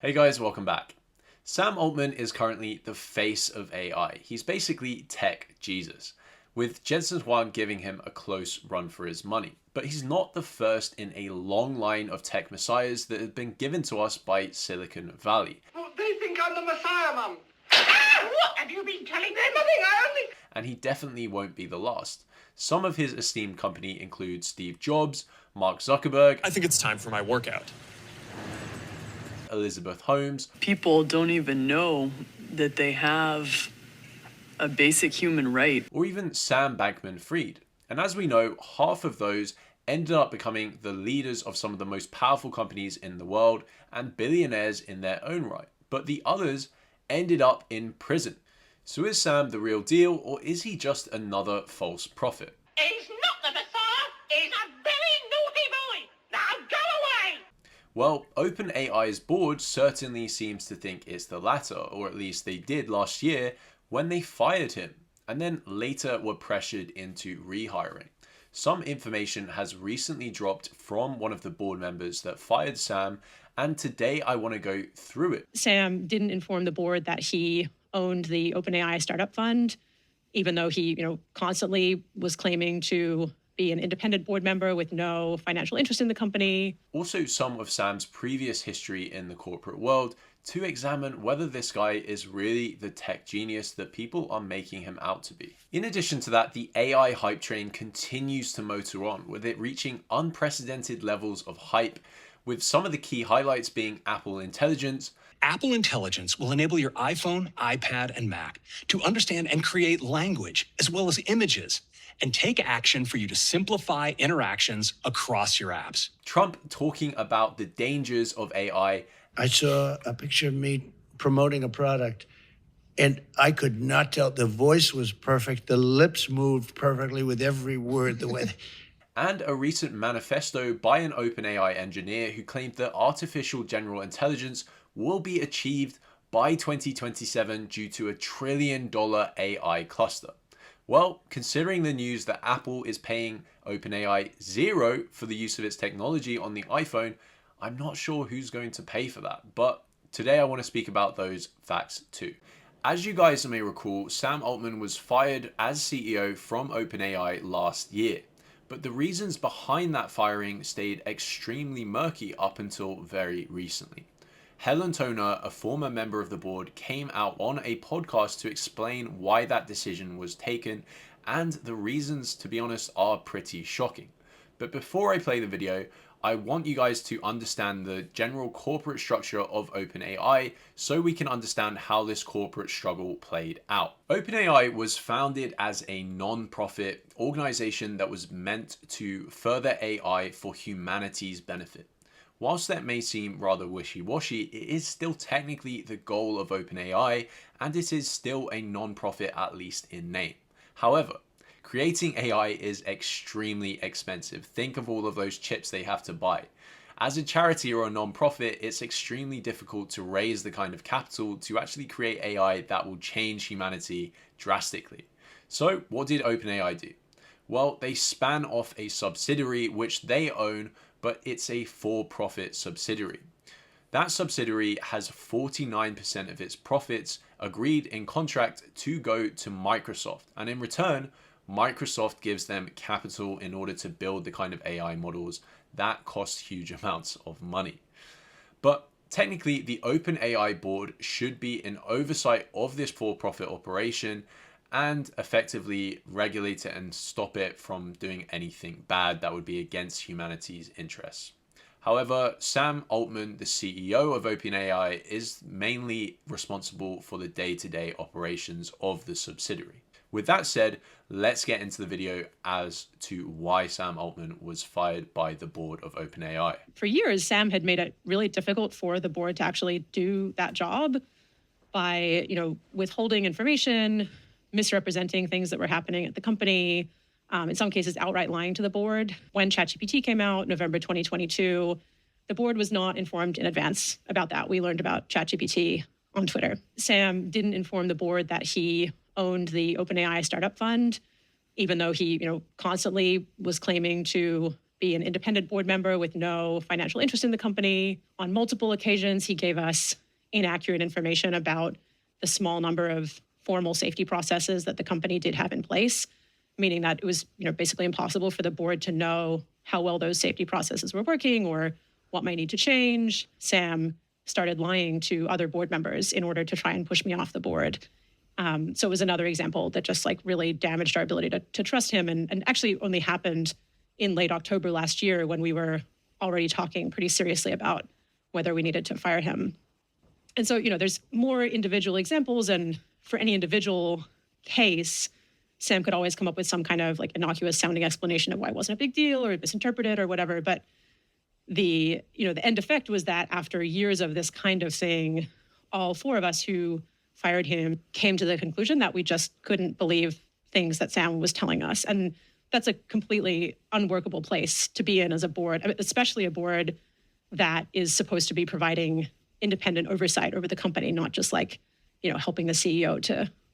Hey guys, welcome back. Sam Altman is currently the face of AI. He's basically tech Jesus, with Jensen Huang giving him a close run for his money. But he's not the first in a long line of tech messiahs that have been given to us by Silicon Valley. Well, they think I'm the Messiah, Mum. What have you been telling them? Nothing, I only... And he definitely won't be the last. Some of his esteemed company include Steve Jobs, Mark Zuckerberg, I think it's time for my workout. Elizabeth Holmes, People don't even know that they have a basic human right. or even Sam Bankman Fried. And as we know, half of those ended up becoming the leaders of some of the most powerful companies in the world and billionaires in their own right. But the others ended up in prison. So is Sam the real deal, or is he just another false prophet? He's not the Messiah. He's a very naughty boy. Now go away. Well, OpenAI's board certainly seems to think it's the latter, or at least they did last year when they fired him, and then later were pressured into rehiring. Some information has recently dropped from one of the board members that fired Sam, and today I want to go through it. Sam didn't inform the board that he owned the OpenAI startup fund, even though he, constantly was claiming to be an independent board member with no financial interest in the company. Also, some of Sam's previous history in the corporate world to examine whether this guy is really the tech genius that people are making him out to be. In addition to that, the AI hype train continues to motor on, with it reaching unprecedented levels of hype, with some of the key highlights being Apple Intelligence. Apple Intelligence will enable your iPhone, iPad, and Mac to understand and create language as well as images and take action for you to simplify interactions across your apps. Trump talking about the dangers of AI. I saw a picture of me promoting a product, and I could not tell. The voice was perfect. The lips moved perfectly with every word. The way. And a recent manifesto by an OpenAI engineer who claimed that artificial general intelligence will be achieved by 2027 due to $1 trillion AI cluster. Well, considering the news that Apple is paying OpenAI $0 for the use of its technology on the iPhone, I'm not sure who's going to pay for that. But today I want to speak about those facts too. As you guys may recall, Sam Altman was fired as CEO from OpenAI last year. But the reasons behind that firing stayed extremely murky up until very recently. Helen Toner, a former member of the board, came out on a podcast to explain why that decision was taken, and the reasons, to be honest, are pretty shocking. But before I play the video, I want you guys to understand the general corporate structure of OpenAI so we can understand how this corporate struggle played out. OpenAI was founded as a non-profit organization that was meant to further AI for humanity's benefit. Whilst that may seem rather wishy-washy, it is still technically the goal of OpenAI, and it is still a non-profit, at least in name. However, creating AI is extremely expensive. Think of all of those chips they have to buy. As a charity or a non-profit, it's extremely difficult to raise the kind of capital to actually create AI that will change humanity drastically. So what did OpenAI do? Well, they span off a subsidiary which they own, but it's a for-profit subsidiary. That subsidiary has 49% of its profits agreed in contract to go to Microsoft, and in return, Microsoft gives them capital in order to build the kind of AI models that cost huge amounts of money. But technically, the OpenAI board should be in oversight of this for-profit operation and effectively regulate it and stop it from doing anything bad that would be against humanity's interests. However, Sam Altman, the CEO of OpenAI, is mainly responsible for the day-to-day operations of the subsidiary. With that said, let's get into the video as to why Sam Altman was fired by the board of OpenAI. For years, Sam had made it really difficult for the board to actually do that job by, withholding information, misrepresenting things that were happening at the company, in some cases outright lying to the board. When ChatGPT came out, November 2022, the board was not informed in advance about that. We learned about ChatGPT on Twitter. Sam didn't inform the board that he owned the OpenAI startup fund, even though he, constantly was claiming to be an independent board member with no financial interest in the company. On multiple occasions, he gave us inaccurate information about the small number of formal safety processes that the company did have in place, meaning that it was, basically impossible for the board to know how well those safety processes were working or what might need to change. Sam started lying to other board members in order to try and push me off the board. So it was another example that just really damaged our ability to trust him, and actually only happened in late October last year when we were already talking pretty seriously about whether we needed to fire him. And so, there's more individual examples, and for any individual case, Sam could always come up with some kind of innocuous sounding explanation of why it wasn't a big deal or misinterpreted or whatever. But the end effect was that after years of this kind of thing, all four of us who fired him came to the conclusion that we just couldn't believe things that Sam was telling us. And that's a completely unworkable place to be in as a board, especially a board that is supposed to be providing independent oversight over the company, not just helping the CEO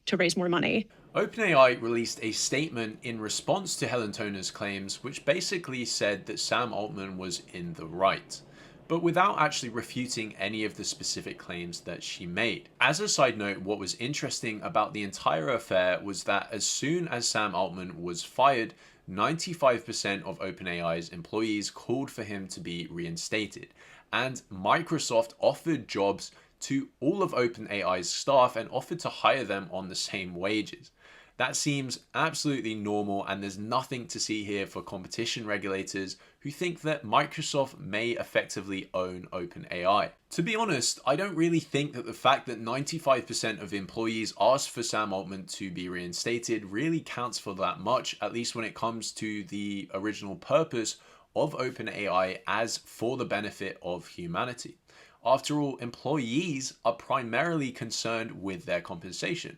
to raise more money. OpenAI released a statement in response to Helen Toner's claims, which basically said that Sam Altman was in the right, but without actually refuting any of the specific claims that she made. As a side note, what was interesting about the entire affair was that as soon as Sam Altman was fired, 95% of OpenAI's employees called for him to be reinstated, and Microsoft offered jobs to all of OpenAI's staff and offered to hire them on the same wages. That seems absolutely normal, and there's nothing to see here for competition regulators who think that Microsoft may effectively own OpenAI. To be honest, I don't really think that the fact that 95% of employees asked for Sam Altman to be reinstated really counts for that much, at least when it comes to the original purpose of OpenAI as for the benefit of humanity. After all, employees are primarily concerned with their compensation.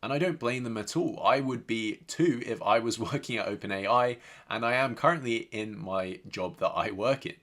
And I don't blame them at all. I would be too if I was working at OpenAI, and I am currently in my job that I work in.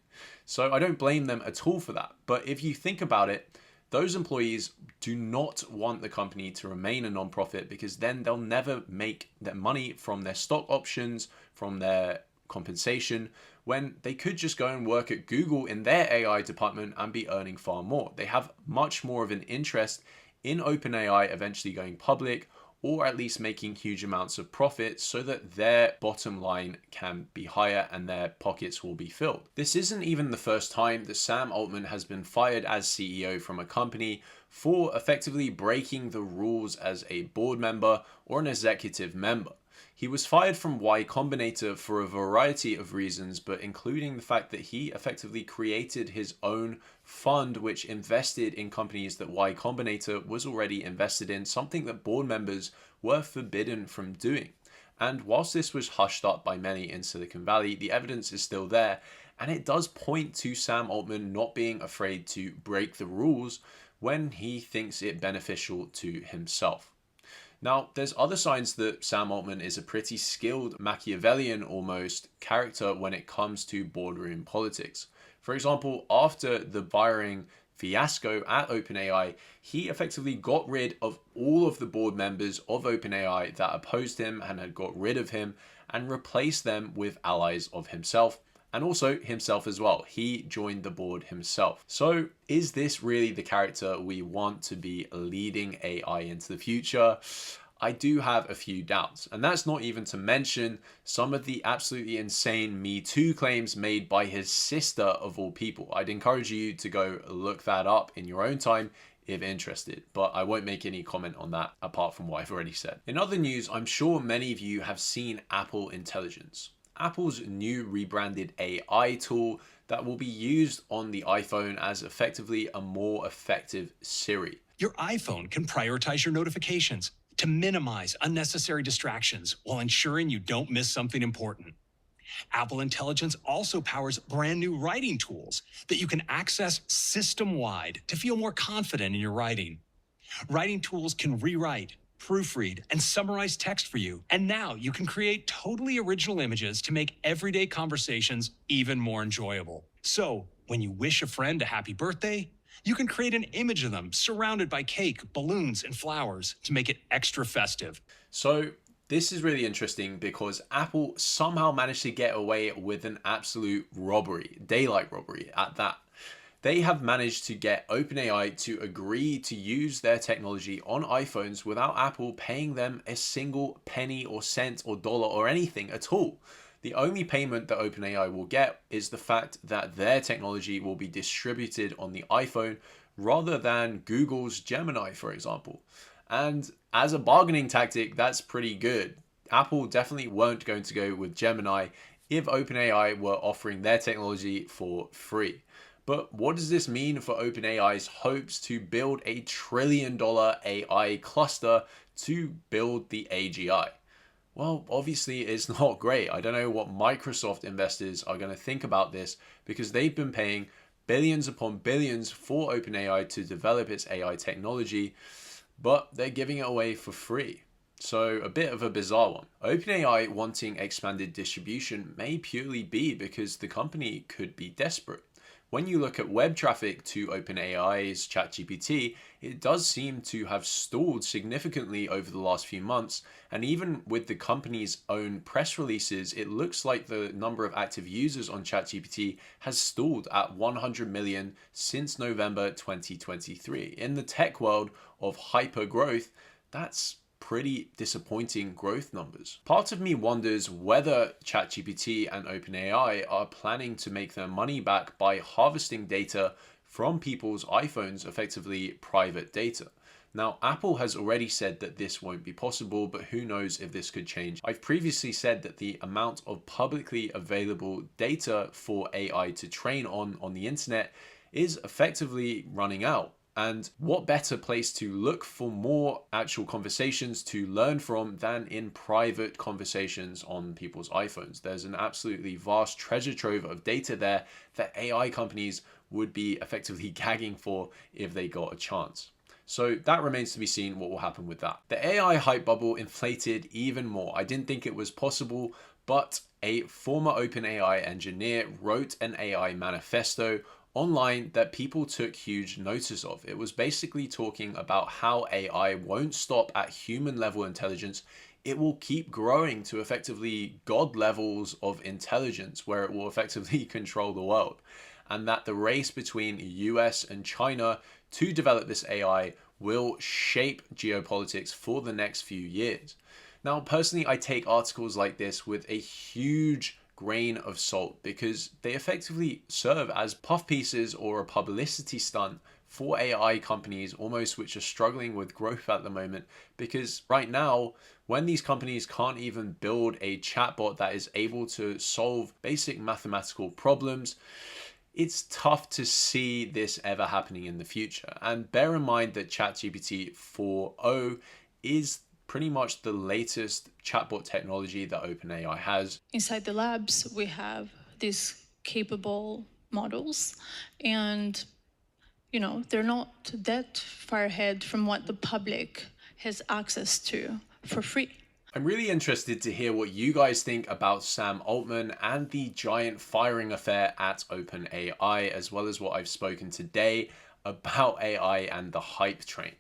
So I don't blame them at all for that. But if you think about it, those employees do not want the company to remain a non-profit, because then they'll never make their money from their stock options, from their compensation, when they could just go and work at Google in their AI department and be earning far more. They have much more of an interest in OpenAI eventually going public, or at least making huge amounts of profit so that their bottom line can be higher and their pockets will be filled. This isn't even the first time that Sam Altman has been fired as CEO from a company for effectively breaking the rules as a board member or an executive member. He was fired from Y Combinator for a variety of reasons, but including the fact that he effectively created his own fund which invested in companies that Y Combinator was already invested in, something that board members were forbidden from doing. And whilst this was hushed up by many in Silicon Valley, the evidence is still there, and it does point to Sam Altman not being afraid to break the rules when he thinks it beneficial to himself. Now, there's other signs that Sam Altman is a pretty skilled Machiavellian almost character when it comes to boardroom politics. For example, after the firing fiasco at OpenAI, he effectively got rid of all of the board members of OpenAI that opposed him and had got rid of him, and replaced them with allies of himself. And also himself as well. He joined the board himself. So is this really the character we want to be leading AI into the future? I do have a few doubts. And that's not even to mention some of the absolutely insane Me Too claims made by his sister of all people. I'd encourage you to go look that up in your own time if interested, but I won't make any comment on that apart from what I've already said. In other news, I'm sure many of you have seen Apple Intelligence, Apple's new rebranded AI tool that will be used on the iPhone as effectively a more effective Siri. Your iPhone can prioritize your notifications to minimize unnecessary distractions while ensuring you don't miss something important. Apple Intelligence also powers brand new writing tools that you can access system-wide to feel more confident in your writing. Writing tools can rewrite, proofread, and summarize text for you. And now you can create totally original images to make everyday conversations even more enjoyable. So when you wish a friend a happy birthday, you can create an image of them surrounded by cake, balloons, and flowers to make it extra festive. So This is really interesting because Apple somehow managed to get away with an absolute robbery, daylight robbery at that. They have managed to get OpenAI to agree to use their technology on iPhones without Apple paying them a single penny or cent or dollar or anything at all. The only payment that OpenAI will get is the fact that their technology will be distributed on the iPhone rather than Google's Gemini, for example. And as a bargaining tactic, that's pretty good. Apple definitely weren't going to go with Gemini if OpenAI were offering their technology for free. But what does this mean for OpenAI's hopes to build a $1 trillion AI cluster to build the AGI? Well, obviously it's not great. I don't know what Microsoft investors are going to think about this because they've been paying billions upon billions for OpenAI to develop its AI technology, but they're giving it away for free. So a bit of a bizarre one. OpenAI wanting expanded distribution may purely be because the company could be desperate. When you look at web traffic to OpenAI's ChatGPT, it does seem to have stalled significantly over the last few months, and even with the company's own press releases, it looks like the number of active users on ChatGPT has stalled at 100 million since November 2023. In the tech world of hyper growth, that's pretty disappointing growth numbers. Part of me wonders whether ChatGPT and OpenAI are planning to make their money back by harvesting data from people's iPhones, effectively private data. Now, Apple has already said that this won't be possible, but who knows if this could change. I've previously said that the amount of publicly available data for AI to train on the internet is effectively running out. And what better place to look for more actual conversations to learn from than in private conversations on people's iPhones? There's an absolutely vast treasure trove of data there that AI companies would be effectively gagging for if they got a chance. So that remains to be seen what will happen with that. The AI hype bubble inflated even more. I didn't think it was possible, but a former OpenAI engineer wrote an AI manifesto online that people took huge notice of. It was basically talking about how AI won't stop at human level intelligence. It will keep growing to effectively God levels of intelligence where it will effectively control the world. And that the race between US and China to develop this AI will shape geopolitics for the next few years. Now, personally, I take articles like this with a huge grain of salt because they effectively serve as puff pieces or a publicity stunt for AI companies almost which are struggling with growth at the moment, because right now when these companies can't even build a chatbot that is able to solve basic mathematical problems, it's tough to see this ever happening in the future. And bear in mind that ChatGPT 4.0 is pretty much the latest chatbot technology that OpenAI has. Inside the labs, we have these capable models, and they're not that far ahead from what the public has access to for free. I'm really interested to hear what you guys think about Sam Altman and the giant firing affair at OpenAI, as well as what I've spoken today about AI and the hype train.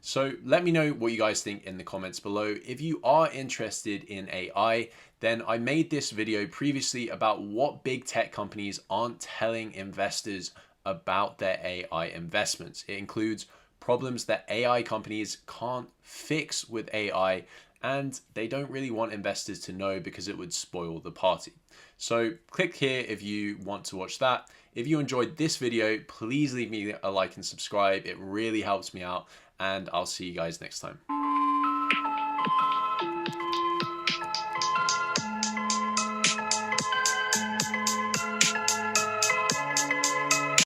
So let me know what you guys think in the comments below. If you are interested in AI, then I made this video previously about what big tech companies aren't telling investors about their AI investments. It includes problems that AI companies can't fix with AI, and they don't really want investors to know because it would spoil the party. So click here if you want to watch that. If you enjoyed this video, please leave me a like and subscribe. It really helps me out, and I'll see you guys next time.